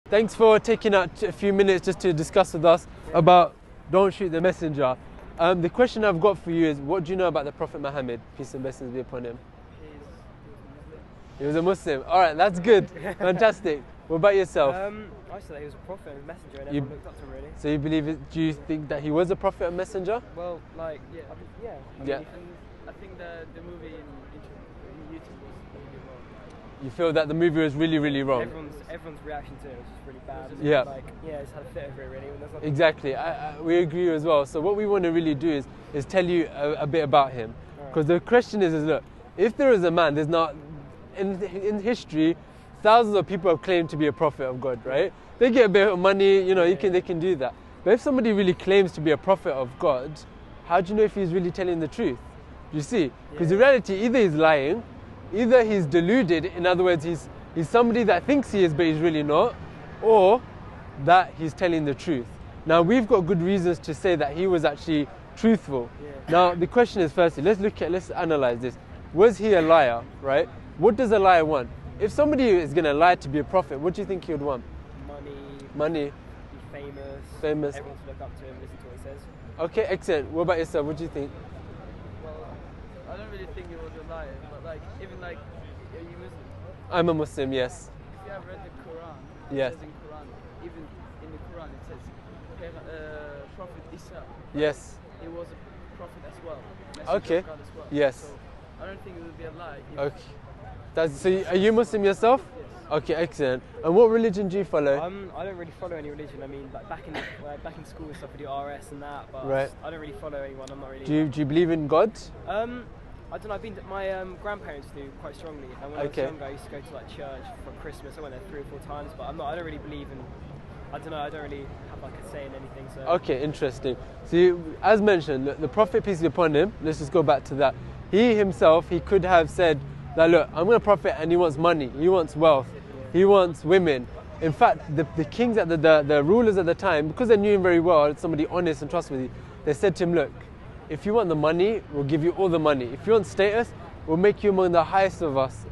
Thanks for taking out a few minutes just to discuss with us about don't shoot the messenger. The question I've got for you is, what do you know about the Prophet Muhammad, peace and blessings be upon him? He was a Muslim. All right, that's good. Fantastic. What about yourself? I said he was a prophet and a messenger, and everyone looked up to him, really. So you believe it? Do you think that he was a prophet and messenger? Well, like, yeah. Yeah. And I think the movie in YouTube was really wrong. You feel that the movie was really, really wrong? Everyone's reaction to it was just really bad. Yeah. Like, yeah, it's had a fit over it, really. When there's nothing. Exactly. We agree as well. So what we want to really do is tell you a bit about him. Because the question is, look, if there is a man, there's not, in history, thousands of people have claimed to be a prophet of God, right? They get a bit of money, you know, they can do that. But if somebody really claims to be a prophet of God, how do you know if he's really telling the truth? You see? Because in reality, either he's lying, either he's deluded, in other words, he's somebody that thinks he is but he's really not, or that he's telling the truth. Now, we've got good reasons to say that he was actually truthful. Now, the question is, firstly, let's analyze this. Was he a liar, right? What does a liar want? If somebody is going to lie to be a prophet, what do you think he would want? Money. Be famous. Famous. Everyone to look up to him, listen to what he says. Okay, excellent. What about yourself? What do you think? Well, I don't really think it was a lie, but like, even like, are you Muslim? I'm a Muslim, yes. If you have read the Quran, Yes. it says in Quran, even in the Quran it says Prophet Isa. Yes. He was a prophet as well. Messenger Okay. of God as well. Yes. So I don't think it would be a lie. Okay. So are you Muslim yourself? Yes. Okay, excellent. And what religion do you follow? I don't really follow any religion. I mean, like back in school and stuff, we do RS and that, but Right. I don't really follow anyone. I'm not really. Do you believe in God? I don't know. My grandparents do quite strongly, and when I was younger, I used to go to like church for Christmas. I went there 3 or 4 times, but I don't really believe in. I don't know. I don't really have like a say in anything. So. Okay, interesting. See, as mentioned, the Prophet, peace be upon him, let's just go back to that. He himself, he could have said that, look, I'm going to prophet, and he wants money, he wants wealth, he wants women. In fact, the kings at the rulers at the time, because they knew him very well, somebody honest and trustworthy, they said to him, look, if you want the money, we'll give you all the money. If you want status, we'll make you among the highest of us.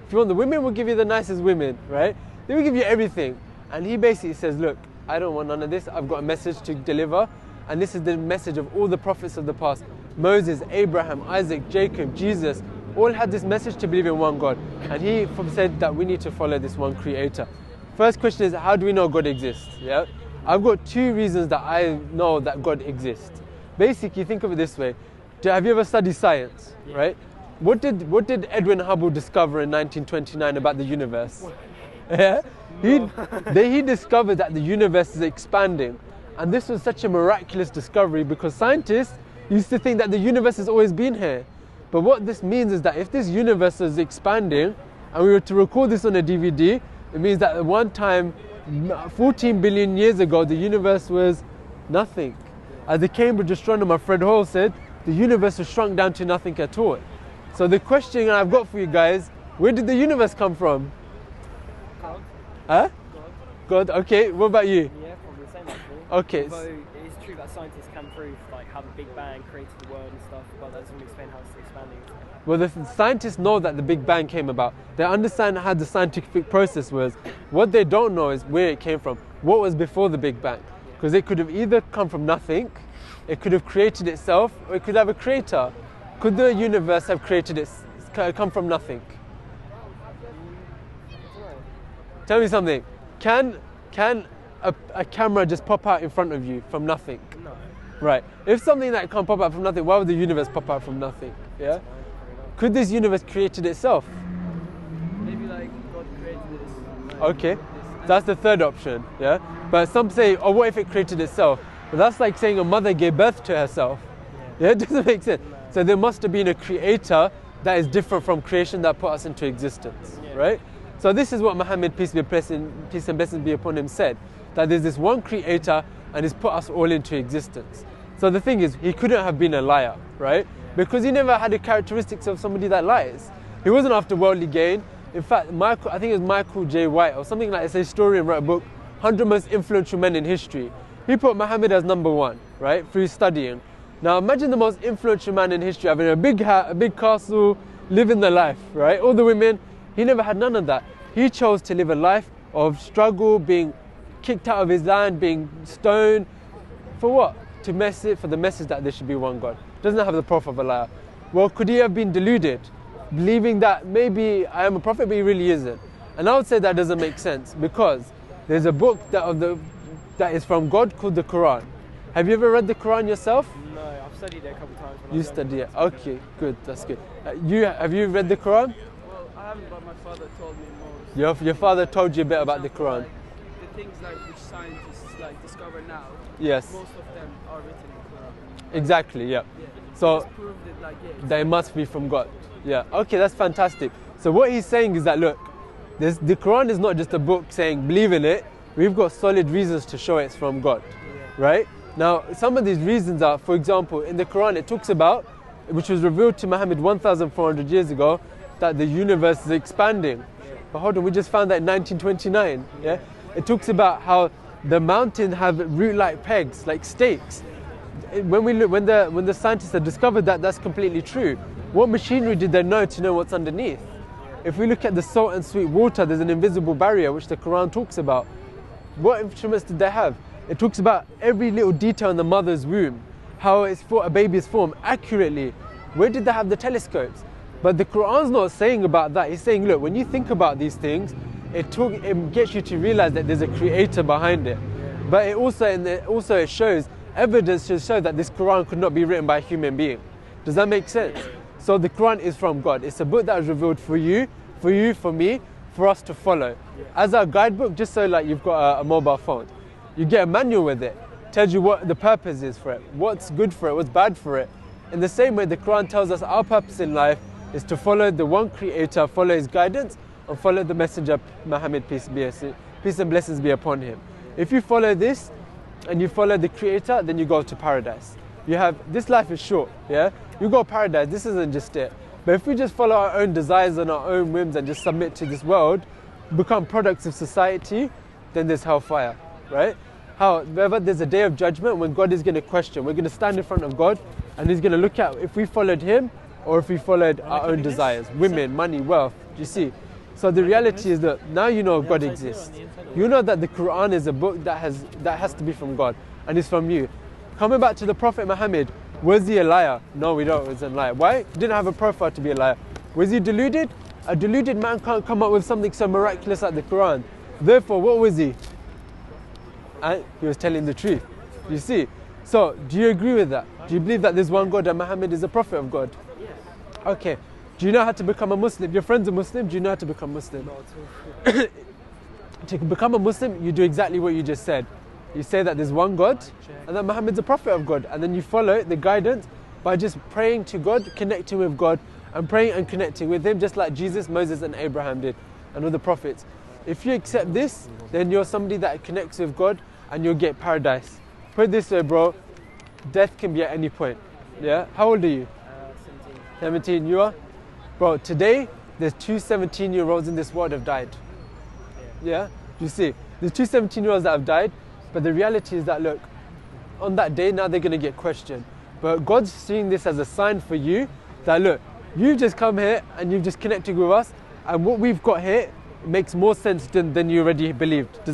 If you want the women, we'll give you the nicest women, right? They will give you everything. And he basically says, look, I don't want none of this. I've got a message to deliver. And this is the message of all the prophets of the past. Moses, Abraham, Isaac, Jacob, Jesus, all had this message to believe in one God. And he said that we need to follow this one creator. First question is, how do we know God exists? Yeah, I've got 2 reasons that I know that God exists. Basically, think of it this way. Have you ever studied science, right? What did Edwin Hubble discover in 1929 about the universe? Yeah? He discovered that the universe is expanding. And this was such a miraculous discovery because scientists used to think that the universe has always been here. But what this means is that if this universe is expanding and we were to record this on a DVD, it means that at one time, 14 billion years ago, the universe was nothing. As the Cambridge astronomer Fred Hoyle said, the universe was shrunk down to nothing at all. So the question I've got for you guys, where did the universe come from? God. Huh? God, okay. What about you? Yeah, probably the same actually. Okay. Although it is true that scientists can prove like how the Big Bang created the world and stuff, but that doesn't explain how it's expanding. Well, the scientists know that the Big Bang came about. They understand how the scientific process was. What they don't know is where it came from. What was before the Big Bang? Because it could have either come from nothing, it could have created itself, or it could have a creator. Could the universe have come from nothing? Tell me something. Can a camera just pop out in front of you from nothing? No. Right. If something that can't pop out from nothing, why would the universe pop out from nothing? Yeah. Could this universe created itself? Maybe like God created this. Okay. That's the third option. Yeah. But some say, oh, what if it created itself? But that's like saying a mother gave birth to herself. Yeah. It doesn't make sense. So there must have been a creator that is different from creation that put us into existence, right? So this is what Muhammad, peace and blessings be upon him, said, that there's this one creator and he's put us all into existence. So the thing is, he couldn't have been a liar, right? Because he never had the characteristics of somebody that lies. He wasn't after worldly gain. In fact, I think it was Michael J. White or something like that, a historian, wrote a book, 100 Most Influential Men in History. He put Muhammad as number 1, right, through studying. Now imagine the most influential man in history having a big castle, living the life, right? All the women, he never had none of that. He chose to live a life of struggle, being kicked out of his land, being stoned. For what? For the message that there should be one God. Doesn't have the Prophet of Allah. Well, could he have been deluded, believing that maybe I am a prophet, but he really isn't? And I would say that doesn't make sense, because there's a book that is from God called the Quran. Have you ever read the Quran yourself? No, I've studied it a couple of times. You study it. Okay, good. That's good. Have you read the Quran? Well, I haven't, but my father told me more. Your father told you a bit about the Quran. Like, the things which scientists discover now. Yes. Most of them are written in Quran. Exactly. Yeah. Yeah. So it's proved that they must be from God. Yeah. Okay, that's fantastic. So what he's saying is that, look, the Quran is not just a book saying believe in it. We've got solid reasons to show it's from God, right? Now, some of these reasons are, for example, in the Quran it talks about, which was revealed to Muhammad 1,400 years ago, that the universe is expanding. But hold on, we just found that in 1929. Yeah, it talks about how the mountains have root-like pegs, like stakes. When the scientists had discovered that, that's completely true. What machinery did they know to know what's underneath? If we look at the salt and sweet water, there's an invisible barrier which the Quran talks about. What instruments did they have? It talks about every little detail in the mother's womb, how a baby is formed accurately. Where did they have the telescopes? But the Quran's not saying about that. He's saying, look, when you think about these things, it gets you to realize that there's a creator behind it. But it also shows evidence to show that this Quran could not be written by a human being. Does that make sense? So the Quran is from God. It's a book that was revealed for you, for me, for us to follow. As a guidebook, just so like you've got a mobile phone, you get a manual with it. Tells you what the purpose is for it, what's good for it, what's bad for it. In the same way, the Quran tells us our purpose in life is to follow the one creator, follow his guidance, and follow the messenger Muhammad, peace and blessings be upon him. If you follow this and you follow the creator, then you go to paradise. This life is short, yeah? You go to paradise, this isn't just it. But if we just follow our own desires and our own whims and just submit to this world, become products of society, then there's hellfire, right? However, there's a day of judgment when God is going to question. We're going to stand in front of God and he's going to look at if we followed him or if we followed our own desires, women, money, wealth, do you see? So the reality is that now you know God exists. You know that the Quran is a book that has to be from God and it's from you. Coming back to the Prophet Muhammad, was he a liar? No, we don't. He wasn't a liar. Why? He didn't have a profile to be a liar. Was he deluded? A deluded man can't come up with something so miraculous like the Quran. Therefore, what was he? He was telling the truth. You see? So, do you agree with that? Do you believe that there's one God and Muhammad is a prophet of God? Yes. Okay. Do you know how to become a Muslim? Your friend's a Muslim. Do you know how to become Muslim? Not at all. To become a Muslim, you do exactly what you just said. You say that there's one God and that Muhammad's a prophet of God, and then you follow the guidance by just praying to God, connecting with God, and praying and connecting with him, just like Jesus, Moses and Abraham did, and all the prophets. If you accept this, then you're somebody that connects with God and you'll get paradise. Put it this way, bro, death can be at any point. Yeah? How old are you? 17. 17, you are? Bro, today, there's two 17-year-olds in this world have died. Yeah? You see, there's two 17-year-olds that have died, but the reality is that, look, on that day, now they're going to get questioned. But God's seeing this as a sign for you that, look, you've just come here and you've just connected with us, and what we've got here makes more sense than you already believed. Do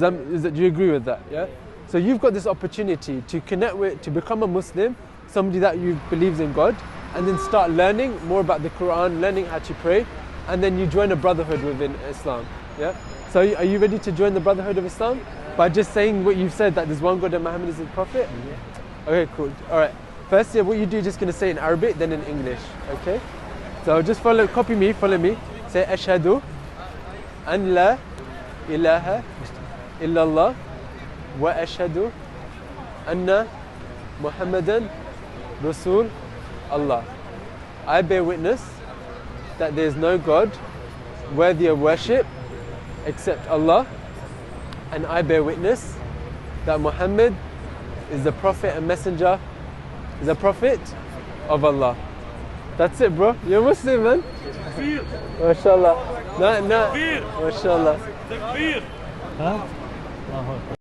you agree with that? Yeah? So you've got this opportunity to connect with, to become a Muslim, somebody that you believes in God, and then start learning more about the Quran, learning how to pray, and then you join a brotherhood within Islam. Yeah? So are you ready to join the Brotherhood of Islam? By just saying what you've said, that there's one God and Muhammad is his prophet? Yeah. Okay, cool. Alright. First, what you do, you're just going to say in Arabic, then in English. Okay? So just copy me, follow me. Say, Ashhadu an la ilaha illallah wa ashhadu anna Muhammadan Rasul Allah. I bear witness that there is no God worthy of worship except Allah, and I bear witness that Muhammad is the prophet and messenger, is a prophet of Allah. That's it, bro. You're a Muslim, man. MashaAllah. No. MashaAllah.